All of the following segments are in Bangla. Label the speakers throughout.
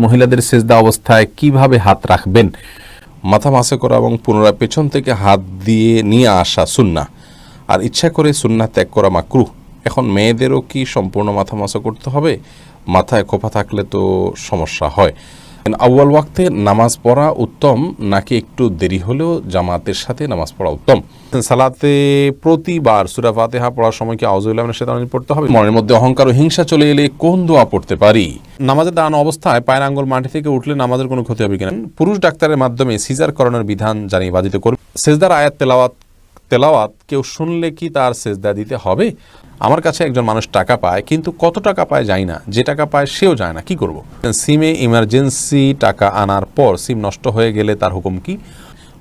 Speaker 1: মহিলাদের সেজদা অবস্থায় কিভাবে হাত রাখবেন? মাথা মাসে করা এবং পুনরায় পেছন থেকে হাত দিয়ে নিয়ে আসা সুন্নাহ, আর ইচ্ছা করে সুন্নাহ ত্যাগ করা মাকরুহ। এখন মেয়েদেরও কি সম্পূর্ণ মাথা মাসা করতে হবে? মাথায় খোপা থাকলে তো সমস্যা হয়। আউয়াল ওয়াক্তে নামাজ পড়া উত্তম নাকি একটু দেরি হলেও জামাতের সাথে নামাজ পড়া উত্তম? সালাতে প্রতিবার সূরা ফাতিহা পড়ার সময় কি আউযুবিল্লাহি মিনাশ শাইতানির রাজিম পড়তে হবে? মনের মধ্যে অহংকার ও হিংসা চলে এলে কোন দোয়া পড়তে পারি? নামাজের দাঁড়ানো অবস্থায় পায়ের আঙ্গুল মাটি থেকে উঠলে নামাজের কোনো ক্ষতি হবে কিনা? পুরুষ ডাক্তারের মাধ্যমে সিজার করানোর বিধান জানিয়ে বাধিত করবে। সেজদার আয়াত তেলাওয়াত কেউ শুনলে কি তার সেজদা দিতে হবে? আমার কাছে একজন মানুষ টাকা পায়, কিন্তু কত টাকা পায় জানি না, যে টাকা পায় সেও যায় না, কি করব? সিমে ইমার্জেন্সি টাকা আনার পর সিম নষ্ট হয়ে গেলে তার হুকুম কি?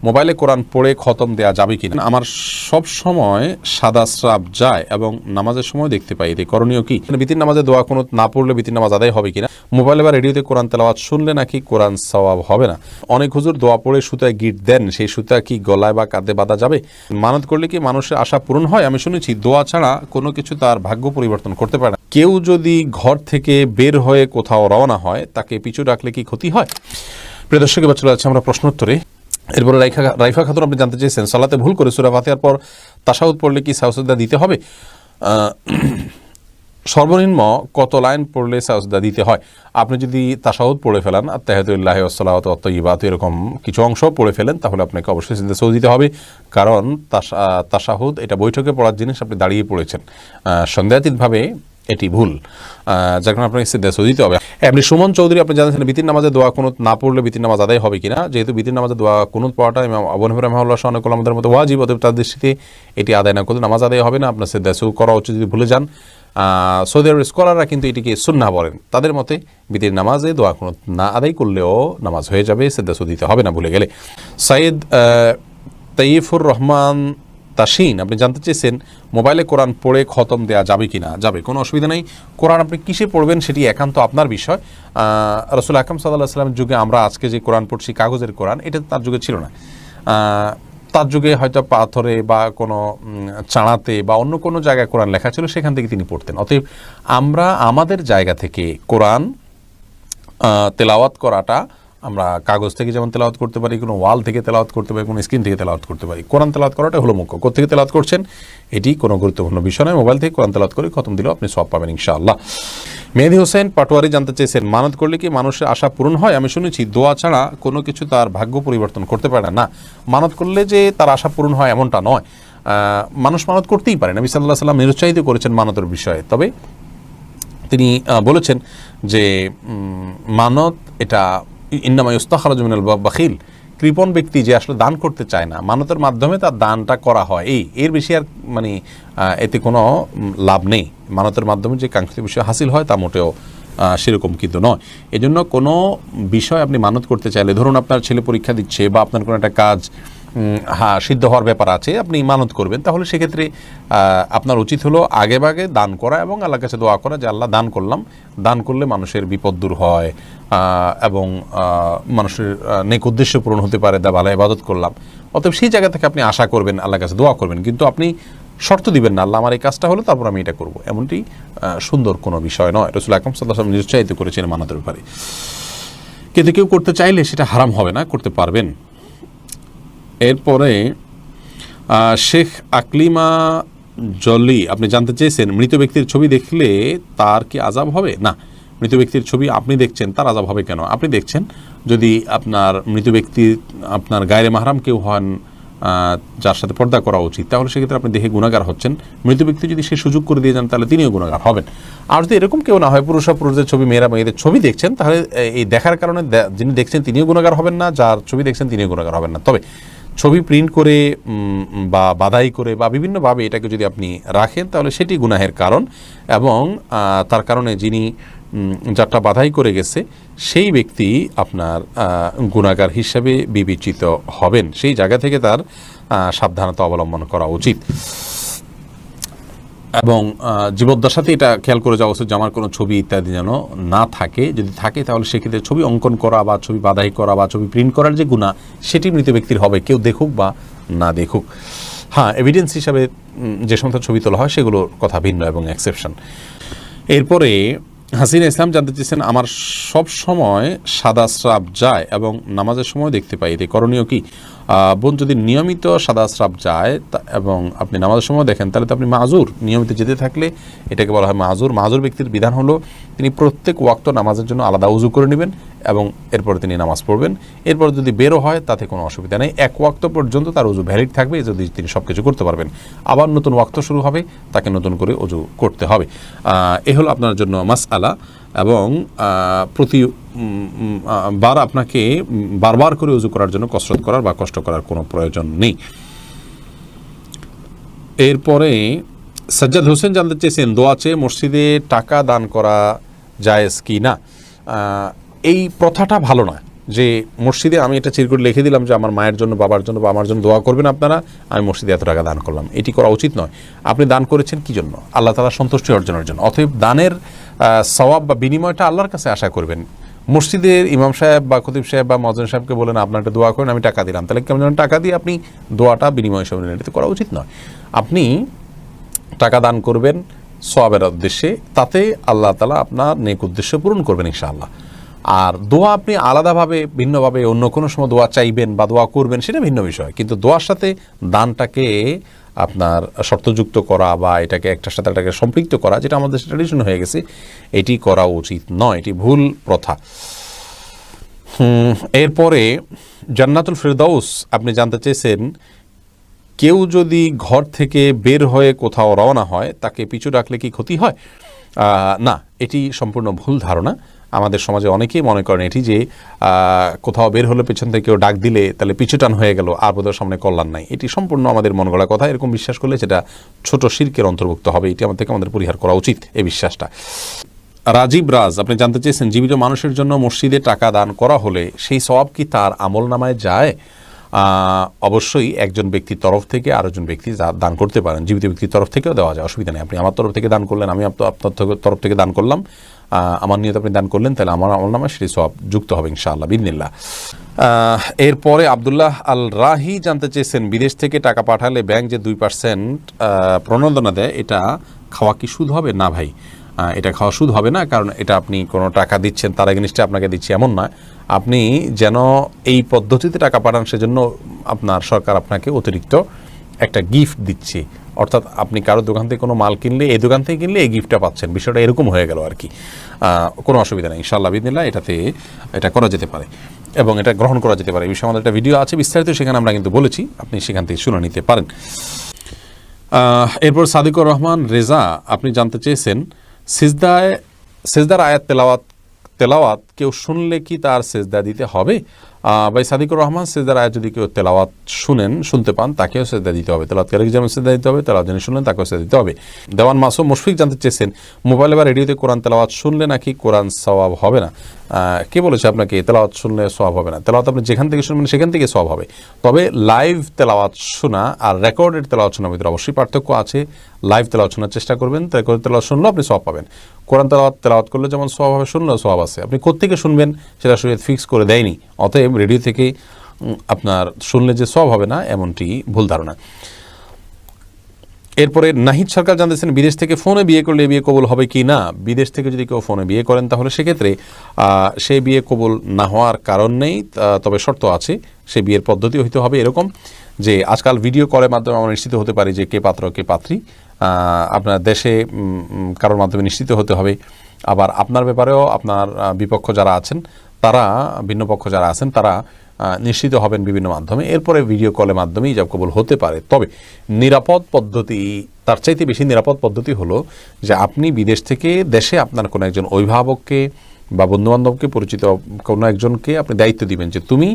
Speaker 1: মোবাইলে কোরআন পড়ে খতম দেয়া যাবে কিনা? আমার সব সময় সাদা স্রাব যায় এবং নামাজের সময় দেখতে পাই, এতে করণীয় কি? বিতির নামাজে দোয়া কুনুত না পড়লে বিতির নামাজ আদায় হবে কিনা? মোবাইলে বা রেডিওতে কোরআন তেলাওয়াত শুনলে নাকি কোরআন সওয়াব হবে না? অনেক হুজুর দোয়া পড়ে সুতায় গিট দেন, সেই সুতা কি গলায় বা কাঁধে বাঁধা যাবে? মানত করলে কি মানুষের আশা পূরণ হয়? আমি শুনেছি দোয়া ছাড়া কোনো কিছু তার ভাগ্য পরিবর্তন করতে পারে না। কেউ যদি ঘর থেকে বের হয়ে কোথাও রওনা হয়, তাকে পিছু ডাকলে কি ক্ষতি হয়? প্রিয় দর্শক, এবার চলে যাচ্ছে আমরা প্রশ্নোত্তরে। এরপরে রাইফা খাতুন আপনি জানতে চেয়েছেন, সালাতে ভুল করে সূরা ফাতিহার পর তাশাহুদ পড়লে কি সাজদা দিতে হবে? সর্বনিম্ন কত লাইন পড়লে সাজদা দিতে হয়? আপনি যদি তাশাহুদ পড়ে ফেলেন, আত্তাহিয়াতুল্লাহি ওয়াসসালাওয়াতু ওয়াত-তাইয়্যিবাতু, এরকম কিছু অংশ পড়ে ফেলেন, তাহলে আপনাকে অবশ্যই সিজদা সহু দিতে হবে, কারণ তাশাহুদ এটা বৈঠকে পড়ার জিনিস, আপনি দাঁড়িয়ে পড়েছেন, সন্দেহাতীতভাবে এটি ভুল, যার কারণে আপনাকে সিজদা সহু দিতে হবে। আপনি সুমন চৌধুরী আপনি জানেন বিতির নামাজে দোয়া কুনুত না পড়লে বিতির নামাজ আদায় হবে কিনা? যেহেতু বিতির নামাজে দোয়া কুনুত পড়াটা ইমাম আবু হানিফা রাহিমাহুল্লাহ সহ অনেক উলামাদের মতো ওয়াজিব, অতএব তার দৃষ্টিতে এটি আদায় না করলে নামাজ আদায় হবে না, আপনার সিজদা সহু করা উচিত যদি ভুলে যান। সৌদি আরবের স্কলাররা কিন্তু এটিকে সুন্নাহ বলেন, তাদের মতে বিতির নামাজে দোয়া কুনুত না আদায় করলেও নামাজ হয়ে যাবে, সিজদা সহু দিতে হবে না ভুলে গেলে। সাইদ তাইফুর রহমান তাসিন আপনি জানতে চেয়েছেন, মোবাইলে কোরআন পড়ে খতম দেয়া যাবে কি না? যাবে, কোনো অসুবিধা নেই। কোরআন আপনি কিসে পড়বেন সেটি একান্ত আপনার বিষয়। রাসূল আকরাম সাল্লাল্লাহু আলাইহি ওয়াসাল্লামের যুগে আমরা আজকে যে কোরআন পড়ছি কাগজের কোরআন, এটা তার যুগে ছিল না। তার যুগে হয়তো পাথরে বা কোনো চাড়াতে বা অন্য কোনো জায়গায় কোরআন লেখা ছিল, সেখান থেকে তিনি পড়তেন। অতএব আমরা আমাদের জায়গা থেকে কোরআন তেলাওয়াত করাটা, আমরা কাগজ থেকে যেমন তেলাওয়াত করতে পারি, কোনো ওয়াল থেকে তেলাওয়াত করতে পারি, কোনো স্ক্রিন থেকে তেলাওয়াত করতে পারি, কোরআন তেলাওয়াত করাটা হলো মুখ্য। কোথা থেকে তেলাওয়াত করছেন এটি কোনো গুরুত্বপূর্ণ বিষয় নয়। মোবাইল থেকে কোরআন তেলাওয়াত করে খতম দিলেও আপনি সওয়াব পাবেন ইনশাআল্লাহ। মেহেদি হোসেন পাটোয়ারি জানতে চেয়েছেন, মানত করলে কি মানুষের আশা পূরণ হয়? আমি শুনেছি দোয়া ছাড়া কোনো কিছু তার ভাগ্য পরিবর্তন করতে পারে না। মানত করলে যে তার আশা পূরণ হয় এমনটা নয়। মানুষ মানত করতেই পারে, নবী সাল্লাল্লাহু আলাইহি ওয়াসাল্লাম নিরুৎসাহিত করেছেন মানতের বিষয়ে, তবে তিনি বলেছেন যে মানত এটা ইন্নামা ইস্তাখরাজু মিনাল বাখিল, কৃপণ ব্যক্তি যে আসলে দান করতে চায় না, মানতের মাধ্যমে তার দানটা করা হয়, এর বেশি আর মানে এতে কোনো লাভ নেই। মানতের মাধ্যমে যে কাঙ্ক্ষিত বিষয় হাসিল হয় তা মোটেও সেরকম কিন্তু নয়। এজন্য কোনো বিষয় আপনি মানত করতে চাইলে, ধরুন আপনার ছেলে পরীক্ষা দিচ্ছে বা আপনার কোনো একটা কাজ সিদ্ধ হওয়ার ব্যাপার আছে, আপনি মানত করবেন, তাহলে সেক্ষেত্রে আপনার উচিত হলো আগে ভাগে দান করা এবং আল্লাহর কাছে দোয়া করা যে আল্লাহ দান করলাম, দান করলে মানুষের বিপদ দূর হয় এবং মানুষের নেক উদ্দেশ্য পূরণ হতে পারে, ভালো ইবাদত করলাম। অতএব সেই জায়গা থেকে আপনি আশা করবেন, আল্লাহর কাছে দোয়া করবেন, কিন্তু আপনি শর্ত দিবেন না আল্লাহ আমার এই কাজটা হলো তারপর আমি এটা করব, এমনটি সুন্দর কোনো বিষয় নয়। রাসূল আকরাম সাল্লাল্লাহু আলাইহি ওয়াসাল্লাম নিরুৎসাহিত করেছেন মানতের ব্যাপারে, কিন্তু কেউ করতে চাইলে সেটা হারাম হবে না, করতে পারবেন। এরপরে শেখ আকলিমা জলি আপনি জানতে চেয়েছেন, মৃত ব্যক্তির ছবি দেখলে তার কি আযাব হবে? না, মৃত ব্যক্তির ছবি আপনি দেখছেন, তার আযাব হবে কেন? আপনি দেখছেন, যদি আপনার মৃত ব্যক্তি আপনার গায়রে মাহরাম কেউ হন, যার সাথে পর্দা করা উচিত, তাহলে সেক্ষেত্রে আপনি দেখে গুনাহগার হচ্ছেন। মৃত ব্যক্তি যদি সে সুযোগ করে দিয়ে যান, তাহলে তিনিও গুনাহগার হবেন। আর যদি এরকম কেউ না হয়, পুরুষদের ছবি, মেয়েরা মেয়েদের ছবি দেখছেন, তাহলে এই দেখার কারণে যিনি দেখছেন তিনিও গুনাহগার হবেন না, যার ছবি দেখছেন তিনিও গুনাহগার হবেন না। তবে ছবি প্রিন্ট করে বা বাধাই করে বা বিভিন্নভাবে এটাকে যদি আপনি রাখেন, তাহলে সেটি গুনাহের কারণ, এবং তার কারণে যিনি যারটা বাধাই করে গেছে সেই ব্যক্তি আপনার গুনাহগার হিসাবে বিবেচিত হবেন। সেই জায়গা থেকে তার সাবধানতা অবলম্বন করা উচিত এবং জীবদ্দশাতে এটা খেয়াল করে যাওয়া উচিত যে আমার কোনো ছবি ইত্যাদি যেন না থাকে। যদি থাকে তাহলে সেক্ষেত্রে ছবি অঙ্কন করা বা ছবি বাধাই করা বা ছবি প্রিন্ট করার যে গুনাহ, সেটি মৃত ব্যক্তির হবে, কেউ দেখুক বা না দেখুক। হ্যাঁ, এভিডেন্স হিসাবে যে সমস্ত ছবি তোলা হয় সেগুলোর কথা ভিন্ন এবং এক্সেপশন। এরপরে হাসিনা ইসলাম জানতে চেয়েছেন, আমার সব সময় সাদা স্রাব যায় এবং নামাজের সময় দেখতে পাই, এতে করণীয় কি? বোন, যদি নিয়মিত সাদা স্রাব যায় এবং আপনি নামাজের সময় দেখেন তাহলে তো আপনি মাজুর। নিয়মিত যেতে থাকলে এটাকে বলা হয় মাজুর। মাজুর ব্যক্তির বিধান হলো তিনি প্রত্যেক ওয়াক্ত নামাজের জন্য আলাদা উজু করে নেবেন এবং এরপরে তিনি নামাজ পড়বেন। এরপর যদি বেরো হয় তাতে কোনো অসুবিধা নেই, এক ওয়াক্ত পর্যন্ত তার উজু ভ্যালিড থাকবে, যদি তিনি সব কিছু করতে পারবেন। আবার নতুন ওয়াক্ত শুরু হবে, তাকে নতুন করে উজু করতে হবে। এ হলো আপনার জন্য মাসআলা। এবং প্রতি বার আপনাকে বারবার করে উজু করার জন্য কসরত করার বা কষ্ট করার কোনো প্রয়োজন নেই। এরপরে সাজ্জাদ হোসেন জানতে চেয়েছেন, দোয়া চেয়ে মসজিদে টাকা দান করা জায়েজ কি না? এই প্রথাটা ভালো না, যে মসজিদে আমি এটা চিরকুট লিখে দিলাম যে আমার মায়ের জন্য, বাবার জন্য বা আমার জন্য দোয়া করবেন আপনারা, আমি মসজিদে এত টাকা দান করলাম। এটি করা উচিত নয়। আপনি দান করেছেন কি জন্য? আল্লাহ তাআলার সন্তুষ্টি অর্জনের জন্য। অতএব দানের সওয়াব বা বিনিময়টা আল্লাহর কাছে আশা করবেন। মসজিদের ইমাম সাহেব বা খতিব সাহেব বা মজন সাহেবকে বলেন আপনার একটা দোয়া করেন, আমি টাকা দিলাম, তাহলে কেমন যেন টাকা দিয়ে আপনি দোয়াটা বিনিময় হিসেবে নিলেন, এটা করা উচিত নয়। আপনি টাকা দান করবেন সওয়াবের উদ্দেশ্যে, তাতে আল্লাহ তাআলা আপনার নেক উদ্দেশ্য পূরণ করবেন ইনশাআল্লাহ। আর দোয়া আপনি আলাদাভাবে ভিন্নভাবে অন্য কোনো সময় দোয়া চাইবেন বা দোয়া করবেন, সেটা ভিন্ন বিষয়। কিন্তু দোয়ার সাথে দানটাকে আপনার শর্তযুক্ত করা বা এটাকে একটার সাথে এটাকে সম্পৃক্ত করা, যেটা আমাদের ট্র্যাডিশন হয়ে গেছে, এটি করা উচিত নয়, এটি ভুল প্রথা। এরপরে জান্নাতুল ফেরদাউস আপনি জানতে চেয়েছেন, কেউ যদি ঘর থেকে বের হয়ে কোথাও রওনা হয় তাকে পিছু ডাকলে কি ক্ষতি হয়? না, এটি সম্পূর্ণ ভুল ধারণা। আমাদের সমাজে অনেকেই মনে করেন এটি যে কোথাও বের হলে পেছন থেকে কেউ ডাক দিলে তাহলে পিছুটান হয়ে গেল, আর বোধহয় সামনে কল্যাণ নাই। এটি সম্পূর্ণ আমাদের মন গড়া কথা। এরকম বিশ্বাস করলে সেটা ছোট শিরকের অন্তর্ভুক্ত হবে। এটি আমাদের পরিহার করা উচিত, এই বিশ্বাসটা। রাজীব রাজ আপনি জানতে চেয়েছেন, জীবিত মানুষের জন্য মসজিদে টাকা দান করা হলে সেই সওয়াব কি তার আমল নামায় যায়? অবশ্যই একজন ব্যক্তির তরফ থেকে আরেকজন ব্যক্তি দান করতে পারেন, জীবিত ব্যক্তির তরফ থেকেও দেওয়া যায়, অসুবিধা নেই। আপনি আমার তরফ থেকে দান করলেন, আমি আপনার তরফ থেকে দান করলাম, আমার নিয়ত আপনি দান করলেন, তাহলে আমার আমল নামায় সেটি সওয়াব যুক্ত হবে ইনশাআল্লাহ বিইذনিল্লাহ। এরপরে আব্দুল্লাহ আল রাহি জানতে চেয়েছেন, বিদেশ থেকে টাকা পাঠালে ব্যাংক যে 2% প্রণোদনা দেয়, এটা খাওয়া কি সুদ হবে? না ভাই, এটা খাওয়া সুদ হবে না, কারণ এটা আপনি কোনো টাকা দিচ্ছেন তার এগেইনস্টে আপনাকে দিচ্ছে এমন নয়। আপনি যেন এই পদ্ধতিতে টাকা পাঠান, সেজন্য আপনার সরকার আপনাকে অতিরিক্ত একটা গিফট দিচ্ছে। অর্থাৎ আপনি কারো দোকান থেকে কোনো মাল কিনলে, এই দোকান থেকে কিনলে এই গিফটটা পাচ্ছেন, বিষয়টা এরকম হয়ে গেল আর কি। কোনো অসুবিধা নেই ইনশাআল্লাহ বিইذনিল্লাহ, এটা করা যেতে পারে এবং এটা গ্রহণ করা যেতে পারে। এই বিষয়ে আমাদের একটা ভিডিও আছে বিস্তারিত, সেখানে আমরা কিন্তু বলেছি, আপনি সেখান থেকে শুনে নিতে পারেন। এরপর সাদিকুর রহমান রেজা আপনি জানতে চেয়েছেন, সেজদার আয়াত তেলাওয়াত কেউ শুনলে কি তার সেজদা দিতে হবে? ভাই সাদিকুর রহমান, সেজদার আয়াত যদি কেউ তেলাওয়াত শুনতে পান তাকেও সেজদা দিতে হবে, তেলাওয়াতকারীকে যেমন সেজদা দিতে হবে, তেলাওয়াত যিনি শুনলেন তাকেও সেজদা দিতে হবে। দেওয়ান মাসুম মুশফিক জানতে চেয়েছেন, মোবাইলে বা রেডিওতে কোরআন তেলাওয়াত শুনলে নাকি কোরআন সওয়াব হবে না? কে বলেছে আপনাকে তেলাওয়াত শুনলে সওয়াব হবে না? তেলাওয়াত আপনি যেখান থেকে শুনবেন সেখান থেকে সওয়াব হবে। তবে লাইভ তেলাওয়াত শোনা আর রেকর্ডেড তেলাওয়াত শোনার ভিতরে অবশ্যই পার্থক্য আছে। লাইভ তেলাওয়াত শোনার চেষ্টা করবেন, রেকর্ডেড তেলাওয়াত শুনলেও আপনি সওয়াব পাবেন। কোরআন তেলাওয়াত করলে যেমন সওয়াব হবে, শুনলেও সওয়াব আছে। আপনি কোত্থেকে শুনবেন সেটা শরীয়ত ফিক্স করে দেয়নি, অতএব রেডিও থেকে আপনার শুনলে যে সওয়াব হবে না এমনটি ভুল ধারণা। এরপরে নাহিদ সরকার জানতেছেন, বিদেশ থেকে ফোনে বিয়ে করলে বিয়ে কবুল হবে কি না? বিদেশ থেকে যদি কেউ ফোনে বিয়ে করেন তাহলে সেক্ষেত্রে সেই বিয়ে কবুল না হওয়ার কারণ নেই, তবে শর্ত আছে। সেই বিয়ের পদ্ধতি হইতে হবে এরকম যে আজকাল ভিডিও কলের মাধ্যমে আমরা নিশ্চিত হতে পারি যে কে পাত্র কে পাত্রী। আপনার দেশে কারোর মাধ্যমে নিশ্চিত হতে হবে। আবার আপনার ব্যাপারেও আপনার বিপক্ষ যারা আছেন তারা, ভিন্ন পক্ষ যারা আছেন তারা নিশ্চিত হবেন বিভিন্ন মাধ্যমে। এরপরে ভিডিও কলের মাধ্যমেই ইজাব কবুল হতে পারে। তবে নিরাপদ পদ্ধতি, তার চাইতে বেশি নিরাপদ পদ্ধতি হলো যে আপনি বিদেশ থেকে দেশে আপনার কোনো একজন অভিভাবককে বা বন্ধুবান্ধবকে, পরিচিত কোনো একজনকে আপনি দায়িত্ব দিবেন যে তুমি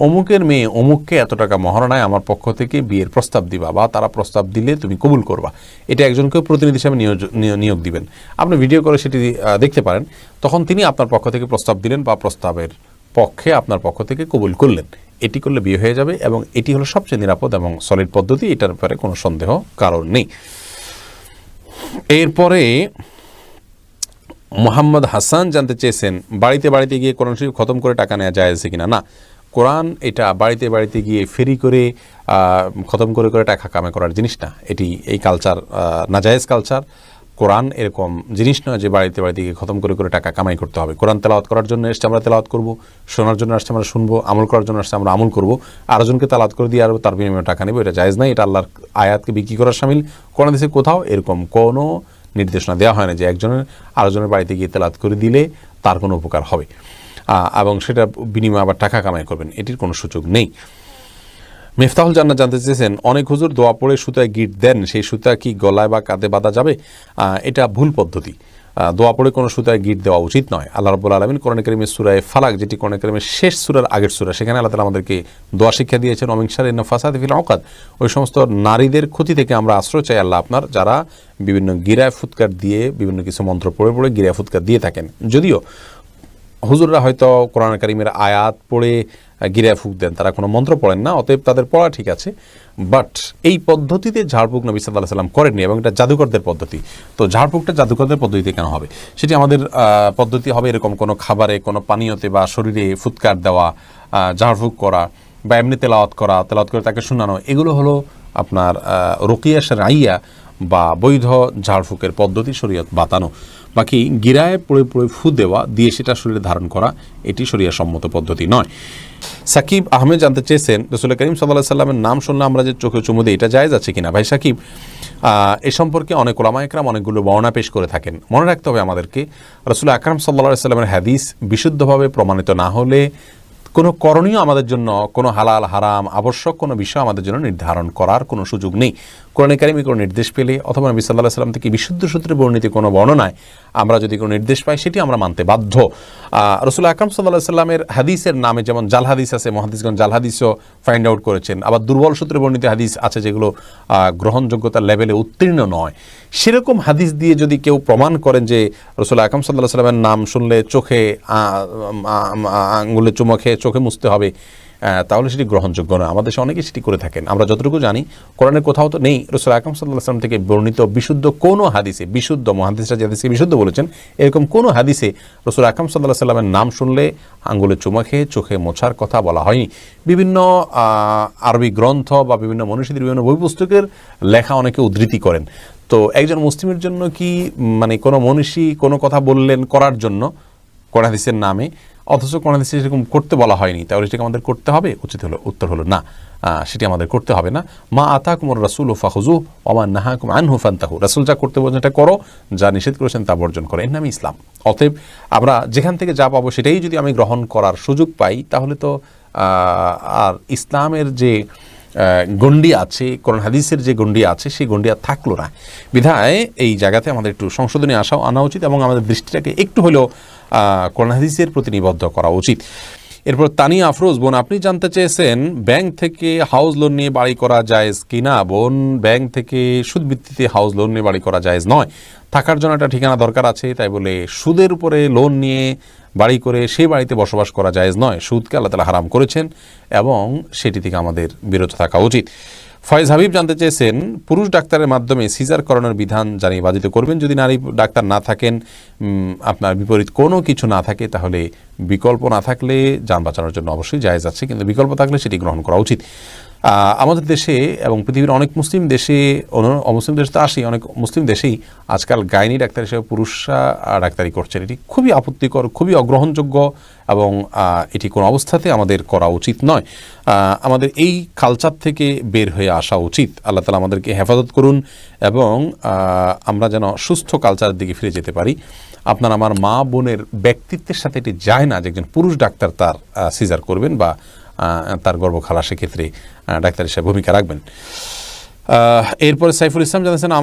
Speaker 1: অমুকের মেয়ে অমুককে এত টাকা মহারণায় আমার পক্ষ থেকে বিয়ের প্রস্তাব দিবা, বা তারা প্রস্তাব দিলে তুমি কবুল করবা। এটা একজনকে প্রতিনিধি হিসেবে নিয়োগ দিবেন। আপনি ভিডিও করে সেটি দেখতে পারেন। তখন তিনি আপনার পক্ষ থেকে প্রস্তাব দিলেন বা প্রস্তাবের পক্ষে আপনার পক্ষ থেকে কবুল করলেন। এটি করলে বিয়ে হয়ে যাবে এবং এটি হলো সবচেয়ে নিরাপদ এবং সলিড পদ্ধতি, এটার ব্যাপারে কোনো সন্দেহ কারণ নেই। এরপরে মোহাম্মদ হাসান জানতে চেয়েছেন, বাড়িতে গিয়ে কোরআন শরীফ খতম করে টাকা নেওয়া যায় কিনা? না, কোরআন এটা বাড়িতে গিয়ে ফেরি করে খতম করে টাকা কামাই করার জিনিস না। এই কালচার নাজায়েজ কালচার। কোরআন এরকম জিনিস নয় যে বাড়িতে বাড়িতে গিয়ে খতম করে করে টাকা কামাই করতে হবে। কোরআন তেলাওয়াত করার জন্য এসছে আমরা তেলাওয়াত করবো, শোনার জন্য আসছে আমরা শুনবো, আমল করার জন্য আসছে আমরা আমল করবো, আরেকজনকে তেলাওয়াত করে দিয়ে আর তার বিনিময়ে টাকা নেবো, এটা জায়েজ নাই। এটা আল্লাহর আয়াতকে বিক্রি করার শামিল। কোরআন হাদিসে কোথাও এরকম কোনো নির্দেশনা দেওয়া হয় না যে একজনের আরেকজনের বাড়িতে গিয়ে তেলাওয়াত করে দিলে তার কোনো উপকার হবে এবং সেটা বিনিময়ে আবার টাকা কামাই করবেন, এটির কোনো সুযোগ নেই। মিফতাহুল জান্নাত জানতে চেয়েছেন, অনেক হুজুর দোয়া পড়ে সুতায় গিট দেন, সেই সুতা কি গলায় বা কাঁধে বাঁধা যাবে? এটা ভুল পদ্ধতি। দোয়া পড়ে কোনো সুতায় গিট দেওয়া উচিত নয়। আল্লাহ রাব্বুল আলামিন কোরআন কারীমের সূরা ফালাক, যেটি কোরআন কারীমের শেষ সূরার আগের সূরা, সেখানে আল্লাহ তাআলা আমাদেরকে দোয়া শিক্ষা দিয়েছেন, ওমিন শাররি নাফাসাতি ফিল উকাদ। ওই সমস্ত নারীদের ক্ষতি থেকে আমরা আশ্রয় চাই আল্লাহ আপনার, যারা বিভিন্ন গিরায় ফুৎকার দিয়ে বিভিন্ন কিছু মন্ত্র পড়ে পড়ে গিরায় ফুৎকার দিয়ে থাকেন। যদিও হুজুররা হয়তো কোরআন কারীমের আয়াত পড়ে গিরায় ফুঁক দেন, তারা কোনো মন্ত্র পড়েন না, অতএব তাদের পড়া ঠিক আছে। বাট এই পদ্ধতিতে ঝাড়ফুঁক নবী সাল্লাল্লাহু আলাইহি ওয়াসাল্লাম করেননি এবং এটা জাদুকরদের পদ্ধতি। তো ঝাড়ফুঁকটা জাদুকরদের পদ্ধতিতে কেন হবে? সেটি আমাদের পদ্ধতি হবে এরকম কোনো খাবারে, কোনো পানীয়তে বা শরীরে ফুৎকার দেওয়া, ঝাড়ফুঁক করা বা এমনি তেলাওয়াত করে তাকে শোনানো, এগুলো হলো আপনার রুকিয়া শারঈয়া বা বৈধ ঝাড়ফুঁকের পদ্ধতি, শরীয়ত বাতানো। বাকি গিরায় পড়ে পড়ে ফু দেওয়া দিয়ে সেটা শরীরে ধারণ করা, এটি শরীয়ত সম্মত পদ্ধতি নয়। সাকিব আহমেদ জানতে চেয়েছেন, রাসূল করিম সাল্লাল্লাহু আলাইহি সাল্লামের নাম শুনলে আমরা যে চোখে চুমু দিই, এটা জায়েজ আছে কিনা? ভাই সাকিব, এ সম্পর্কে অনেক উলামা ইকরাম অনেকগুলো বর্ণনা পেশ করে থাকেন। মনে রাখতে হবে আমাদেরকে, রাসূল আকরাম সাল্লাল্লাহু আলাইহি সাল্লামের হাদিস বিশুদ্ধভাবে প্রমাণিত না হলে কোনো করণীয় আমাদের জন্য, কোনো হালাল হারাম আবশ্যক কোনো বিষয় আমাদের জন্য নির্ধারণ করার কোনো সুযোগ নেই। কোরআনে কারিমে কোনো নির্দেশ পেলে অথবা নবী সাল্লাল্লাহু আলাইহি সাল্লাম থেকে বিশুদ্ধ সূত্রে বর্ণিত কোনো বর্ণনায় আমরা যদি কোনো নির্দেশ পাই, সেটি আমরা মানতে বাধ্য। রাসূল আকরাম সাল্লাল্লাহু আলাইহি সাল্লামের হাদিসের নামে যেমন জাল হাদিস আছে, মুহাদ্দিসগণ জাল হাদিসও ফাইন্ড আউট করেছেন, আবার দুর্বল সূত্রে বর্ণিত হাদিস আছে যেগুলো গ্রহণযোগ্যতার লেভেলে উত্তীর্ণ নয়। সেরকম হাদিস দিয়ে যদি কেউ প্রমাণ করেন যে রাসূল আকরাম সাল্লাল্লাহু আলাইহি সাল্লামের নাম শুনলে চোখে আঙ্গুলে চুমো খেয়ে চোখে মুছতে হবে, তাহলে সেটি গ্রহণযোগ্য না। আমাদের দেশে অনেকে সেটি করে থাকেন। আমরা যতটুকু জানি কোরআনের কোথাও তো নেই রাসূল আকরাম সাল্লাল্লাহু আলাইহি সাল্লাম থেকে বর্ণিত বিশুদ্ধ কোনো হাদিসে, বিশুদ্ধ মুহাদ্দিসরা যে হাদিসকে বিশুদ্ধ বলেছেন, এরকম কোনো হাদিসে রাসূল আকরাম সাল্লাল্লাহু আলাইহি সাল্লামের নাম শুনলে আঙ্গুলে চুমা খেয়ে চোখে মোছার কথা বলা হয়নি। বিভিন্ন আরবি গ্রন্থ বা বিভিন্ন মনীষীদের বিভিন্ন বই পুস্তকের লেখা অনেকে উদ্ধৃতি করেন। তো একজন মুসলিমের জন্য কি মানে কোনো মনীষী কোনো কথা বললেন করার জন্য কোরআন হাদিসের নামে, অথচ কোরআন হাদিসে সেরকম করতে বলা হয়নি, তাহলে সেটাকে আমাদের করতে হবে? উচিত হলো উত্তর হলো না, সেটি আমাদের করতে হবে না। মা আতাকুমুর রাসূলু ফাখুযুহু ওয়া মা নাহাকুম আনহু ফান্তাহু। রাসূল যা করতে বলেছেন এটা করো, যা নিষেধ করেছেন তা বর্জন করো, এর নামই ইসলাম। অতএব আমরা যেখান থেকে যা পাবো সেটাই যদি আমি গ্রহণ করার সুযোগ পাই, তাহলে তো আর ইসলামের যে গণ্ডি আছে, কোরআন হাদিসের যে গণ্ডি আছে, সেই গণ্ডি আর থাকলো না। বিধায় এই জায়গাতে আমাদের একটু সংশোধনী আনা উচিত এবং আমাদের দৃষ্টিটাকে একটু হলেও কোরআন হাদিসের প্রতি নিবদ্ধ করা উচিত। এরপর তানিয়া আফরোজ বোন, আপনি জানতে চেয়েছেন ব্যাংক থেকে হাউস লোন নিয়ে বাড়ি করা জায়েজ কিনা? বোন, ব্যাংক থেকে সুদ ভিত্তিতে হাউস লোন নিয়ে বাড়ি করা জায়েজ নয়। থাকার জন্য একটা ঠিকানা দরকার আছে, তাই বলে সুদের উপরে লোন নিয়ে বাড়ি করে সেই বাড়িতে বসবাস করা জায়েজ নয়। সুদকে আল্লাহ তাআলা হারাম করেছেন এবং সেটি থেকে আমাদের বিরত থাকা উচিত। ফয়েজ হাবিব জানতে চেয়েছেন, পুরুষ ডাক্তারের মাধ্যমে সিজার করানোর বিধান জানিয়ে বাধিত করবেন। যদি নারী ডাক্তার না থাকেন, আপনার বিপরীত কোনো কিছু না থাকে, তাহলে বিকল্প না থাকলে যান বাঁচানোর জন্য অবশ্যই জায়েজ আছে, কিন্তু বিকল্প থাকলে সেটি গ্রহণ করা উচিত। আমাদের দেশে এবং পৃথিবীর অনেক মুসলিম দেশে, অমুসলিম দেশে তো আসি, অনেক মুসলিম দেশেই আজকাল গাইনি ডাক্তার হিসেবে পুরুষরা ডাক্তারি করছেন। এটি খুবই আপত্তিকর, খুবই অগ্রহণযোগ্য এবং এটি কোনো অবস্থাতে আমাদের করা উচিত নয়। আমাদের এই কালচার থেকে বের হয়ে আসা উচিত। আল্লাহ তাআলা আমাদেরকে হেফাজত করুন এবং আমরা যেন সুস্থ কালচারের দিকে ফিরে যেতে পারি। আপনার আমার মা বোনের ব্যক্তিত্বের সাথে এটি যায় না যে একজন পুরুষ ডাক্তার তার সিজার করবেন বা তার গর্ভ খালাসের ক্ষেত্রে ডাক্তার হিসেবে ভূমিকা রাখবেন। এরপরে সাইফুল ইসলাম জানাচ্ছেন,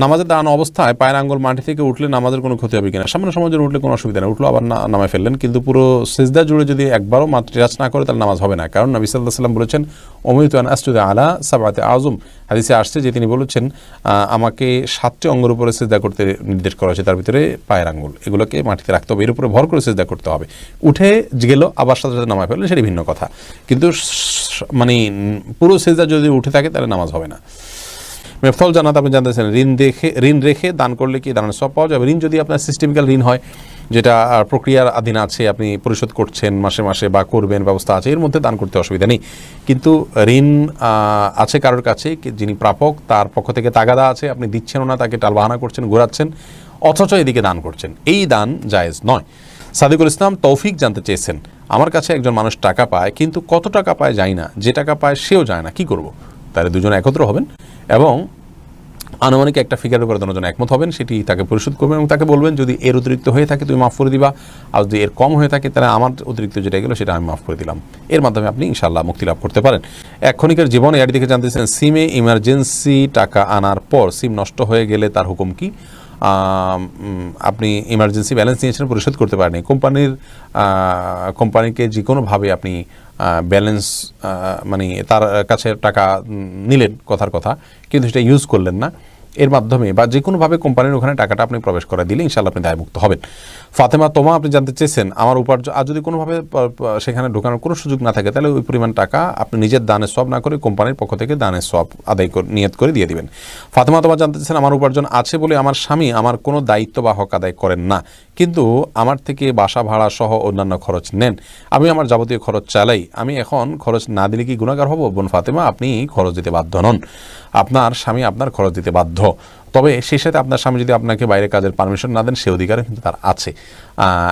Speaker 1: নামাজের দাঁড়ানো অবস্থায় পায়ের আঙ্গুল মাটি থেকে উঠলে নামাজের কোনো ক্ষতি হবে কিনা? সামান্য সময় উঠলে কোনো অসুবিধা নেই, উঠলো আবার নামায় ফেললেন, কিন্তু পুরো সিজদা জুড়ে যদি একবারও মাটি টাচ না করে তাহলে নামাজ হবে না। কারণ নবী সাল্লাল্লাহু আলাইহি ওয়াসাল্লাম বলেছেন, উমিরতু আন আসজুদা আলা সাবআতি আযম। হাদিসে আসছে যে তিনি বলেছেন, আমাকে 7টি অঙ্গের উপরে সিজদা করতে নির্দেশ করা হয়েছে, তার ভিতরে পায়ের আঙ্গুল, এগুলোকে মাটিতে রাখতে হবে, এর উপরে ভর করে সিজদা করতে হবে। উঠে গেল আবার সাথে সাথে নামায় ফেললেন, সেটি ভিন্ন কথা, কিন্তু মানে পুরো সিজদা যদি উঠে থাকে তাহলে নামাজ হবে না। মিফতাহুল জান্নাত আপনি জানতেছেন, ঋণ রেখে দান করলে কি দানের সওয়াব পাওয়া যাবে? ঋণ যদি আপনার সিস্টেমিক্যাল ঋণ হয়, যেটা প্রক্রিয়ার আধীন আছে, আপনি পরিশোধ করছেন মাসে মাসে বা করবেন, ব্যবস্থা আছে, এর মধ্যে দান করতে অসুবিধা নেই। কিন্তু ঋণ আছে কারোর কাছে, যিনি প্রাপক তার পক্ষ থেকে তাগাদা আছে, আপনি দিচ্ছেনও না, তাকে টালবাহানা করছেন, ঘোরাচ্ছেন, অথচ এদিকে দান করছেন, এই দান জায়েজ নয়। সাদিকুল ইসলাম তৌফিক জানতে চেয়েছেন, আমার কাছে একজন মানুষ টাকা পায় কিন্তু কত টাকা পায় জানি না, যে টাকা পায় সেও যায় না, কি করব? তাহলে দুজনে একত্র হবেন এবং আনুমানিক একটা ফিগারের উপরে দুজন একমত হবেন, সেটি তাকে পরিশোধ করবেন এবং তাকে বলবেন যদি এর অতিরিক্ত হয়ে থাকে তুমি মাফ করে দিবা, আর যদি এর কম হয়ে থাকে তাহলে আমার অতিরিক্ত যেটা গেলো সেটা আমি মাফ করে দিলাম। এর মাধ্যমে আপনি ইনশাআল্লাহ মুক্তি লাভ করতে পারেন। এক ক্ষণিকের জীবনে এর দিকে জানতেছেন, সিমে ইমার্জেন্সি টাকা আনার পর সিম নষ্ট হয়ে গেলে তার হুকুম কি? আপনি ইমার্জেন্সি ব্যালেন্স নিয়েছেন, পরিশোধ করতে পারেনি, কোম্পানিকে যে কোনোভাবে আপনি ব্যালেন্স মানে তার কাছে টাকা নিলেন কথার কথা, কিন্তু সেটা ইউজ করলেন না, এর মাধ্যমে বা যে কোনোভাবে কোম্পানির ওখানে টাকাটা আপনি প্রবেশ করে দিলে ইনশাআল্লাহ আপনি দায়মুক্ত হবেন। ফাতেমা তোমা আপনি জানতে চেয়েছেন, আমার উপার্জন আর যদি কোনোভাবে সেখানে ঢোকানোর কোনো সুযোগ না থাকে তাহলে ওই পরিমাণ টাকা আপনি নিজের দানের সওয়াব না করে কোম্পানির পক্ষ থেকে দানের সওয়াব আদায় করে নিয়ত করে দিয়ে দিবেন। ফাতেমা তোমা জানতে চেয়েছেন, আমার উপার্জন আছে বলে আমার স্বামী আমার কোনো দায়িত্ব বা হক আদায় করেন না, কিন্তু আমার থেকে বাসা ভাড়া সহ অন্যান্য খরচ নেন, আমি আমার যাবতীয় খরচ চালাই, আমি এখন খরচ না দিলে কি গুনাহগার হব? বোন ফাতেমা, আপনি খরচ দিতে বাধ্য নন, আপনার স্বামী আপনার খরচ দিতে বাধ্য। তবে সেই সাথে আপনার স্বামী যদি আপনাকে বাইরে কাজের পারমিশন না দেন, সে অধিকারও কিন্তু তার আছে।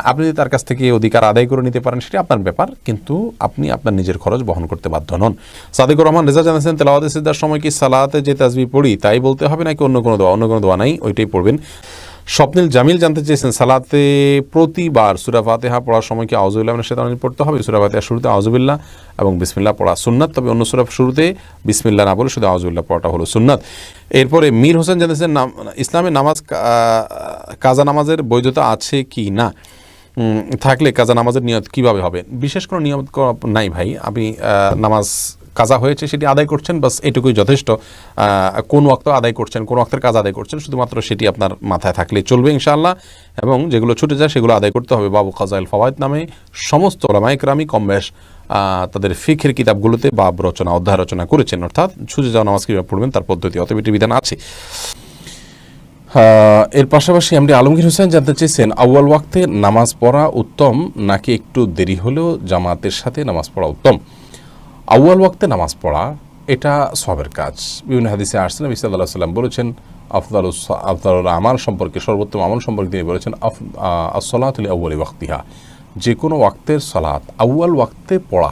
Speaker 1: আপনি যদি তার কাছ থেকে অধিকার আদায় করে নিতে পারেন সেটা আপনার ব্যাপার, কিন্তু আপনি আপনার নিজের খরচ বহন করতে বাধ্য নন। সাদিকুর রহমান রেজা জানাচ্ছেন, তেলাওয়াতে সিজদার সময় কি সালাতে যে তাসবিহ পড়ি তাই বলতে হবে নাকি অন্য কোনো দোয়া? অন্য কোনো দোয়া নাই, ওইটাই পড়বেন। স্বপ্নিল জামিল জানতে চেয়েছেন, সালাতে প্রতিবার সূরা ফাতিহা পড়ার সময় কি আউযুবিল্লাহি মিনাশ শাইতানির রাজিম পড়তে হবে? সূরা ফাতিহার শুরুতে আউযুবিল্লাহ এবং বিসমিল্লাহ পড়া সুন্নাত, তবে অন্য সূরার শুরুতে বিসমিল্লাহ না বলে শুধু আউযুবিল্লাহ পড়াটা হলো সুন্নাত। এরপরে মীর হোসেন জানতেছেন, ইসলামে নামাজ কাজা নামাজের বৈধতা আছে কি না? থাকলে কাজা নামাজের নিয়ত কিভাবে হবে? বিশেষ কোনো নিয়ত নাই ভাই, আপনি নামাজ কাজা হয়েছে সেটি আদায় করছেন, বাস এটুকুই যথেষ্ট। কোন ওয়াক্ত আদায় করছেন, কোন ওয়াক্তের কাজ আদায় করছেন, শুধুমাত্র সেটি আপনার মাথায় থাকলে চলবে ইনশাআল্লাহ। এবং যেগুলো ছুটে যায় সেগুলো আদায় করতে হবে। বাবু কাজাইল ফাওয়ায়েদ নামে সমস্ত উলামায়ে কেরামি কম বেশ তাদের ফিকহের কিতাবগুলোতে বাব রচনা, অধ্যায় রচনা করেছেন, অর্থাৎ ছুটে যাওয়া নামাজ কীভাবে পড়বেন তার পদ্ধতি, অতএব এটির বিধান আছে। এর পাশাপাশি এমডি আলমগীর হোসেন জানতে চেয়েছেন, আউয়াল ওয়াক্তে নামাজ পড়া উত্তম নাকি একটু দেরি হলেও জামাতের সাথে নামাজ পড়া উত্তম? আউয়াল ওয়াক্তে নামাজ পড়া এটা সবের কাজ। বিভিন্ন হাদিসে আসছেন, নবী সাল্লাল্লাহু আলাইহি ওয়াসাল্লাম বলেছেন, আফদালুল আমাল সম্পর্কে, সর্বোত্তম আমল সম্পর্কে তিনি বলেছেন, as-salatu li awwali ওয়াক্তিহা, যে কোনো ওয়াক্তের সালাত আউয়াল ওয়াক্তে পড়া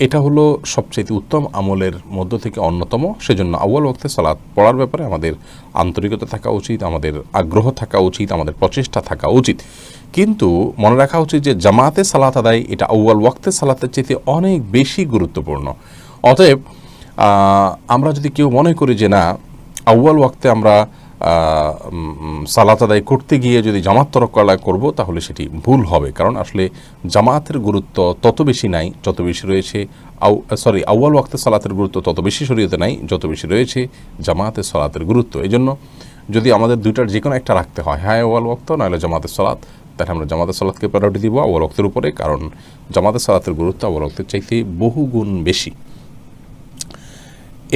Speaker 1: এটা হলো সবচেয়ে উত্তম আমলের মধ্য থেকে অন্যতম। সেজন্য আউয়াল ওয়াক্তে সালাত পড়ার ব্যাপারে আমাদের আন্তরিকতা থাকা উচিত, আমাদের আগ্রহ থাকা উচিত, আমাদের প্রচেষ্টা থাকা উচিত। কিন্তু মনে রাখা উচিত যে জামাতে সালাত আদায় এটা আউয়াল ওয়াক্তে সালাতের চেয়ে অনেক বেশি গুরুত্বপূর্ণ। অতএব আমরা যদি কেউ মনে করি যে না আউয়াল ওয়াক্তে আমরা সালাত আদায় করতে গিয়ে যদি জামাত তরক করব, তাহলে সেটি ভুল হবে। কারণ আসলে জামাতের গুরুত্ব তত বেশি নাই যত বেশি রয়েছে আউয়াল ওয়াক্তে সালাতের গুরুত্ব তত বেশি শরীয়তে নাই যত বেশি রয়েছে জামাতের সালাতের গুরুত্ব। এই জন্য যদি আমাদের দুইটার যে কোনো একটা রাখতে হয়, হ্যাঁ আউয়াল ওয়াক্ত নইলে জামাতের সালাত, তাহলে আমরা জামাতের সালাতকে প্রায়োরিটি দিব আউয়াল ওয়াক্তের উপরে, কারণ জামাতের সালাতের গুরুত্ব আউয়াল ওয়াক্তের চাইতে বহু গুণ বেশি।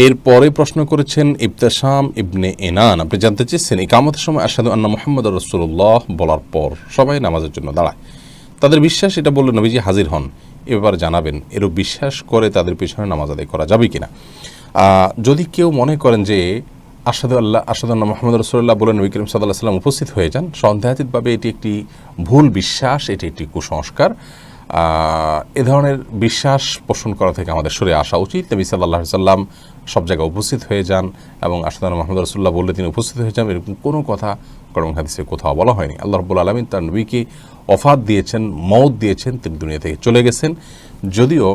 Speaker 1: এরপরে প্রশ্ন করেছেন ইবতেসাম ইবনে এনান, আপনি জানতে চেয়েছেন, ইকামতের সময় আশহাদু আন্না মুহাম্মাদুর রাসূলুল্লাহ বলার পর সবাই নামাজের জন্য দাঁড়ায়, তাদের বিশ্বাস এটা বললে নবীজি হাজির হন, এ ব্যাপারে জানাবেন। এরও বিশ্বাস করে তাদের পিছনে নামাজ আদায় করা যাবে কিনা? যদি কেউ মনে করেন যে আশহাদু আন্না মুহাম্মাদুর রাসূলুল্লাহ বলে নবী করিম সাল্লাল্লাহু আলাইহি ওয়াসাল্লাম উপস্থিত হয়ে যান, সন্দেহাতীতভাবে এটি একটি ভুল বিশ্বাস, এটি একটি কুসংস্কার। এ ধরনের বিশ্বাস পোষণ করা থেকে আমাদের সরে আসা উচিত। নবী সাল্লাল্লাহু আলাইহি ওয়াসাল্লাম সব জায়গায় উপস্থিত হয়ে যান এবং আশহাদু আন্না মুহাম্মাদুর রাসূলুল্লাহ বললে তিনি উপস্থিত হয়ে যান, এরকম কোনো কথা কোরআন হাদিসে কোথাও বলা হয়নি। আল্লাহ রাব্বুল আলামিন তার নবীকে ওফাত দিয়েছেন, মওত দিয়েছেন, তিনি দুনিয়া থেকে চলে গেছেন। যদিও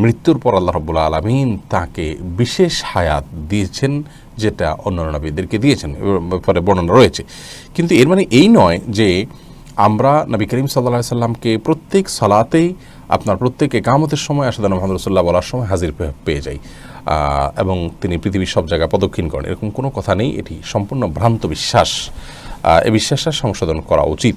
Speaker 1: মৃত্যুর পর আল্লাহ রাব্বুল আলামিন তাকে বিশেষ হায়াত দিয়েছেন, যেটা অন্যান্য নবীদেরকে দিয়েছেন, ব্যাপারে বর্ণনা রয়েছে। কিন্তু এর মানে এই নয় যে আমরা নবী করিম সাল্লাল্লাহু আলাইহি সাল্লামকে প্রত্যেক সালাতেই আপনার প্রত্যেক ইকামতের সময় আশহাদু আন্না মুহাম্মাদুর রাসূলুল্লাহ বলার সময় হাজির পেয়ে যাই এবং তিনি পৃথিবীর সব জায়গায় প্রদক্ষিণ করেন, এরকম কোনো কথা নেই। এটি সম্পূর্ণ ভ্রান্ত বিশ্বাস, এই বিশ্বাসটা সংশোধন করা উচিত।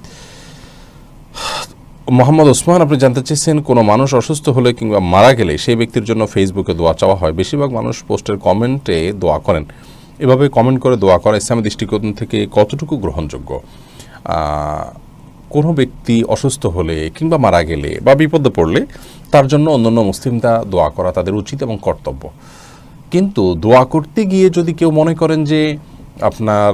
Speaker 1: মোহাম্মদ ওসমান আপনি জানতে চেয়েছেন, কোনো মানুষ অসুস্থ হলে কিংবা মারা গেলে সেই ব্যক্তির জন্য ফেসবুকে দোয়া চাওয়া হয়, বেশিরভাগ মানুষ পোস্টের কমেন্টে দোয়া করেন, এভাবে কমেন্ট করে দোয়া করা ইসলামী দৃষ্টিকোণ থেকে কতটুকু গ্রহণযোগ্য? কোনো ব্যক্তি অসুস্থ হলে কিংবা মারা গেলে বা বিপদে পড়লে তার জন্য অন্যান্য মুসলিমরা দোয়া করা তাদের উচিত এবং কর্তব্য। কিন্তু দোয়া করতে গিয়ে যদি কেউ মনে করেন যে আপনার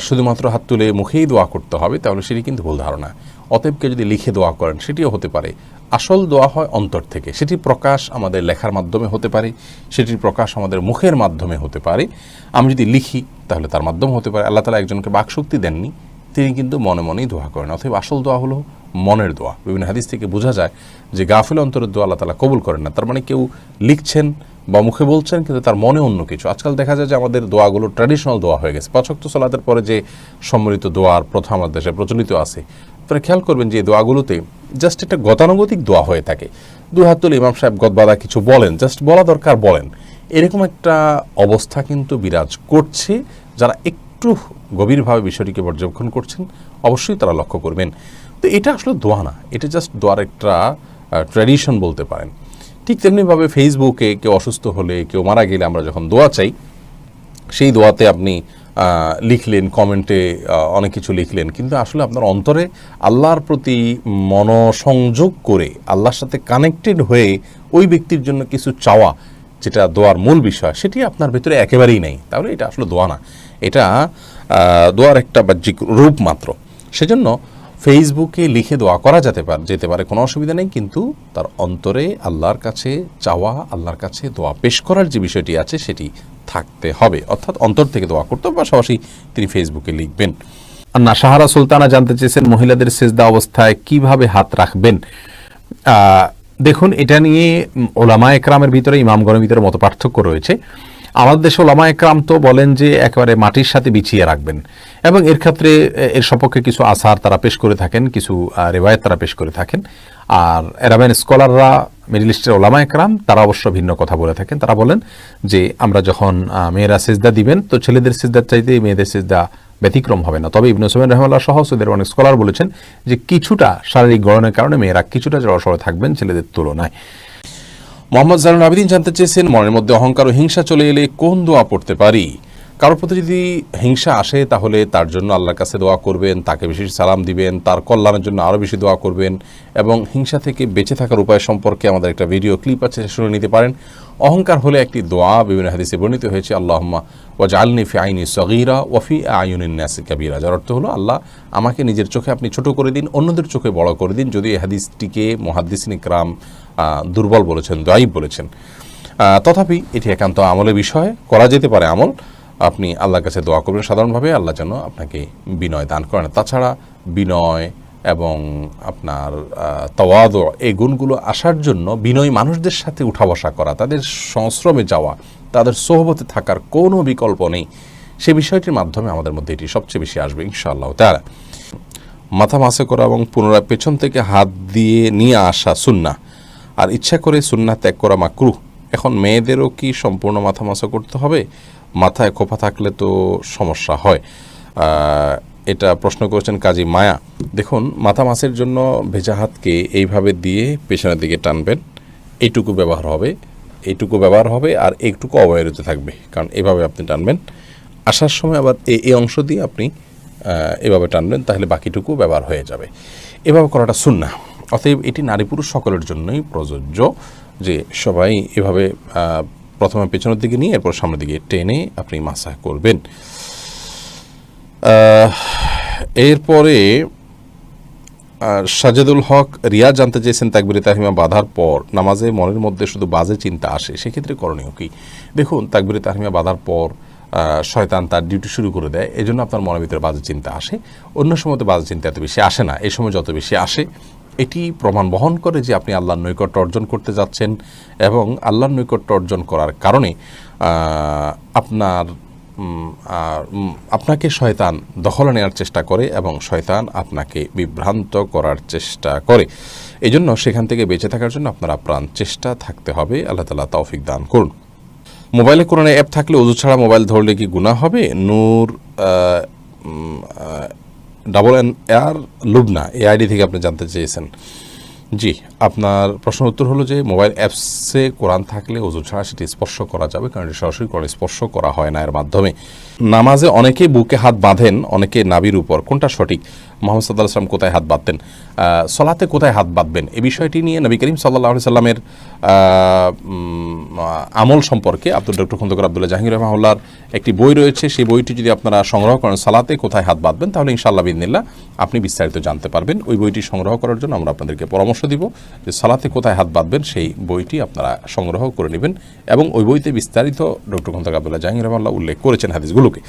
Speaker 1: শুধুমাত্র হাত তুলে মুখেই দোয়া করতে হবে, তাহলে সেটি কিন্তু ভুল ধারণা। অতএব কেউ যদি লিখে দোয়া করেন সেটিও হতে পারে। আসল দোয়া হয় অন্তর থেকে, সেটির প্রকাশ আমাদের লেখার মাধ্যমে হতে পারে, সেটির প্রকাশ আমাদের মুখের মাধ্যমে হতে পারে। আমি যদি লিখি তাহলে তার মাধ্যমে হতে পারে। আল্লাহ তাআলা একজনকে বাকশক্তি দেননি, তিনি কিন্তু মনে মনেই দোয়া করেন। অতএব আসল দোয়া হলো মনের দোয়া। বিভিন্ন হাদিস থেকে বোঝা যায় যে গাফিল অন্তরের দোয়া আল্লাহ তাআলা কবুল করেন না। তার মানে কেউ লিখছেন বা মুখে বলছেন কিন্তু তার মনে অন্য কিছু। আজকাল দেখা যায় যে আমাদের দোয়াগুলো ট্র্যাডিশনাল দোয়া হয়ে গেছে। ৫ ওয়াক্ত সালাতের পরে যে সম্মিলিত দোয়ার প্রথা আমাদের দেশে প্রচলিত আছে, আপনারা খেয়াল করবেন যে এই দোয়াগুলোতে জাস্ট একটা গতানুগতিক দোয়া হয়ে থাকে। ২ হাত তুলে ইমাম সাহেব গদবাদা কিছু বলেন, জাস্ট বলা দরকার বলেন, এরকম একটা অবস্থা কিন্তু বিরাজ করছে। যারা একটু গভীরভাবে বিষয়টিকে পর্যবেক্ষণ করছেন অবশ্যই তারা লক্ষ্য করবেন। তো এটা আসলে দোয়া না, এটা জাস্ট দোয়ার একটা ট্র্যাডিশন বলতে পারেন। ঠিক তেমনিভাবে ফেসবুকে কেউ অসুস্থ হলে, কেউ মারা গেলে আমরা যখন দোয়া চাই, সেই দোয়াতে আপনি লিখলেন, কমেন্টে অনেক কিছু লিখলেন, কিন্তু আসলে আপনার অন্তরে আল্লাহর প্রতি মনোসংযোগ করে আল্লাহর সাথে কানেক্টেড হয়ে ওই ব্যক্তির জন্য কিছু চাওয়া, যেটা দোয়ার মূল বিষয়, সেটি আপনার ভেতরে একেবারেই নেই। তাহলে এটা আসলে দোয়া না, এটা দোয়ার একটা বাহ্যিক রূপ মাত্র। সেজন্য ফেসবুকে লিখে দোয়া করা যেতে পারে, কোনো অসুবিধা নেই, কিন্তু তার অন্তরে আল্লাহর কাছে চাওয়া, আল্লাহর কাছে দোয়া পেশ করার যে বিষয়টি আছে সেটি থাকতে হবে। অর্থাৎ অন্তর থেকে দোয়া করতে হবে, পাশাপাশি তিনি ফেসবুকে লিখবেন।
Speaker 2: না, সাহারা সুলতানা জানতে চেয়েছেন মহিলাদের সেজদা অবস্থায় কিভাবে হাত রাখবেন। দেখুন, এটা নিয়ে ওলামা একরামের ভিতরে, ইমামগণের ভিতরে মত পার্থক্য রয়েছে। আমাদের দেশে ওলামা একরাম তো বলেন যে একেবারে মাটির সাথে বিছিয়ে রাখবেন, এবং এর ক্ষেত্রে এর সপক্ষে কিছু আসার তারা পেশ করে থাকেন, কিছু রেওয়ায়ত তারা পেশ করে থাকেন। আর এরাবেন স্কলাররা, মিডল ইস্টের ওলামা একরাম, তারা অবশ্য ভিন্ন কথা বলে থাকেন। তারা বলেন যে আমরা যখন মেয়েরা সিজদা দিবেন তো ছেলেদের সিজদার চাইতে মেয়েদের সিজদা ব্যতিক্রম হবে না। তবে ইবনে সুমাইন রাহিমাহুল্লাহ সহ সৌদের অনেক স্কলার বলেছেন যে কিছুটা শারীরিক গড়নের কারণে মেয়েরা কিছুটা জড়সড় থাকবেন ছেলেদের তুলনায়।
Speaker 1: মোহাম্মদ জালাল আবেদিন জানতে চেয়েছেন মনের মধ্যে অহংকার ও হিংসা চলে এলে কোন দোয়া পড়তে পারি? কারোর প্রতি যদি হিংসা আসে তাহলে তার জন্য আল্লাহর কাছে দোয়া করবেন, তাকে বেশি সালাম দিবেন, তার কল্যাণের জন্য আরও বেশি দোয়া করবেন, এবং হিংসা থেকে বেঁচে থাকার উপায় সম্পর্কে আমাদের একটা ভিডিও ক্লিপ আছে, শুনে নিতে পারেন। অহংকার হলে একটি দোয়া বিভিন্ন হাদিসে বর্ণিত হয়েছে, আল্লাহুম্মা ওয়াজআলনি ফি আইনি সগীরা ওয়া ফি আয়ুনিন নাসি কাবীরা, যার অর্থ হলো আল্লাহ আমাকে নিজের চোখে আপনি ছোট করে দিন, অন্যদের চোখে বড় করে দিন। যদি এই হাদিসটিকে মুহাদ্দিসিন ইকরাম দুর্বল বলেছেন, দায়ীফ বলেছেন, তথাপি এটি একান্ত আমলের বিষয়, করা যেতে পারে আমল। আপনি আল্লাহর কাছে দোয়া করবেন সাধারণভাবে, আল্লাহ যেন আপনাকে বিনয় দান করেন। তাছাড়া বিনয় এবং আপনার তাওয়াদু, এই গুণগুলো আসার জন্য বিনয়ী মানুষদের সাথে উঠা বসা করা, তাদের সংস্রবে যাওয়া, তাদের সোহবতে থাকার কোনো বিকল্প নেই। সে বিষয়টির মাধ্যমে আমাদের মধ্যে এটি সবচেয়ে বেশি আসবে ইনশাআল্লাহ তাআলা। মাথা মাসে করা এবং পুনরায় পেছন থেকে হাত দিয়ে নিয়ে আসা সুন্নাহ, আর ইচ্ছা করে সুন্নাহ ত্যাগ করা মাকরুহ। এখন মেয়েদেরও কি সম্পূর্ণ মাথা মাসা করতে হবে? মাথায় খোপা থাকলে তো সমস্যা হয়। এটা প্রশ্ন করেছেন কাজী মায়া। দেখুন, মাথা মাসের জন্য ভেজা হাতকে এইভাবে দিয়ে পেছনের দিকে টানবেন, এইটুকু ব্যবহার হবে আর এইটুকু অবহেলিত থাকবে, কারণ এভাবে আপনি টানবেন। আসার সময় আবার এই অংশ দিয়ে আপনি এভাবে টানবেন, তাহলে বাকিটুকু ব্যবহার হয়ে যাবে। এভাবে করাটা সুন্নাহ। অতএব এটি নারী পুরুষ সকলের জন্যই প্রযোজ্য, যে সবাই এভাবে প্রথমে পেছনের দিকে নিয়ে এরপর সামনের দিকে টেনে আপনি মাসাহ করবেন। এরপরে সাজেদুল হক রিয়া জানতে চেয়েছেন তাকবীরে তাহরিমা বাঁধার পর নামাজে মনের মধ্যে শুধু বাজে চিন্তা আসে, সেক্ষেত্রে করণীয় কি? দেখুন, তাকবীরে তাহরিমা বাঁধার পর শয়তান তার ডিউটি শুরু করে দেয়, এজন্য আপনার মনের ভিতরে বাজে চিন্তা আসে। অন্য সময় তো বাজে চিন্তা এত বেশি আসে না, এই সময় যত বেশি আসে এটি প্রমাণ বহন করে যে আপনি আল্লাহর নৈকট্য অর্জন করতে যাচ্ছেন, এবং আল্লাহর নৈকট্য অর্জন করার কারণে আপনাকে শয়তান দখলে নেওয়ার চেষ্টা করে এবং শয়তান আপনাকে বিভ্রান্ত করার চেষ্টা করে। এই জন্য সেখান থেকে বেঁচে থাকার জন্য আপনার আপ্রাণ চেষ্টা থাকতে হবে। আল্লাহ তাআলা তৌফিক দান করুন। মোবাইলে কোরআনে অ্যাপ থাকলে ওযু ছাড়া মোবাইল ধরলে কি গুনাহ হবে? নূর AA লুবনা এই আইডি থেকে আপনি জানতে চেয়েছেন। জি, আপনার প্রশ্ন উত্তর হলো যে মোবাইল অ্যাপসে কোরআন থাকলে ওযু ছাড়া সেটি স্পর্শ করা যাবে, কারণ এটি সরাসরি কোরআন স্পর্শ করা হয় না এর মাধ্যমে। নামাজে অনেকেই বুকে হাত বাঁধেন, অনেকে নাভির উপর, কোনটা সঠিক? মুহাম্মদ সাল্লাল্লাহু আলাইহি ওয়াসাল্লাম কোথায় হাত বাঁধতেন? সলাতে কোথায় হাত বাঁধবেন এই বিষয়টি নিয়ে নবী করিম সাল্লাল্লাহু আলাইহি সাল্লামের আমল সম্পর্কে ডক্টর খন্দকার আব্দুল্লাহ জাহাঙ্গীর রাহমাহুল্লাহর একটি বই রয়েছে। সেই বইটি যদি আপনারা সংগ্রহ করেন, সালাতে কোথায় হাত বাঁধবেন, তাহলে ইনশাআল্লাহ বিইذনিল্লাহ আপনি বিস্তারিত জানতে পারবেন। ওই বইটি সংগ্রহ করার জন্য আমরা আপনাদেরকে পরামর্শ দিব যে সালাতে কোথায় হাত বাঁধবেন সেই বইটি আপনারা সংগ্রহ করে নেবেন, এবং ওই বইতে বিস্তারিত ডক্টর খন্দকার আব্দুল্লাহ জাহাঙ্গীর রাহমাহুল্লাহ উল্লেখ করেছেন হাদিসগুলোকে।